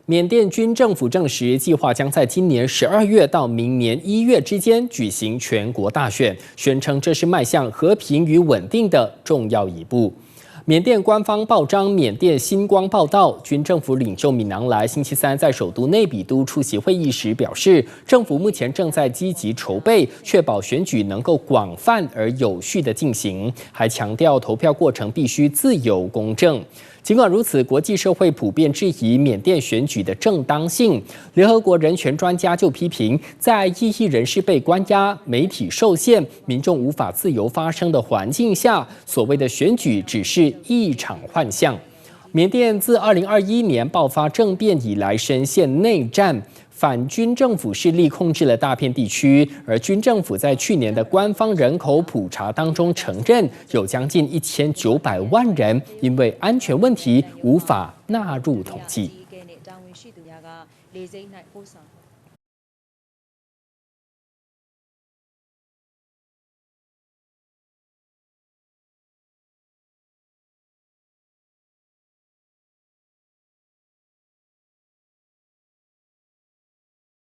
缅甸军政府证实，计划将在今年12月到明年1月之间举行全国大选，宣称这是迈向和平与稳定的重要一步。缅甸官方报章缅甸星光报道，军政府领袖敏昂莱星期三在首都内比都出席会议时表示，政府目前正在积极筹备，确保选举能够广泛而有序地进行，还强调投票过程必须自由公正。尽管如此，国际社会普遍质疑缅甸选举的正当性。联合国人权专家就批评，在异议人士被关押、媒体受限、民众无法自由发声的环境下，所谓的选举只是一场幻象。缅甸自2021年爆发政变以来，深陷内战。反军政府势力控制了大片地区，而军政府在去年的官方人口普查当中承认，有将近1900万人因为安全问题无法纳入统计。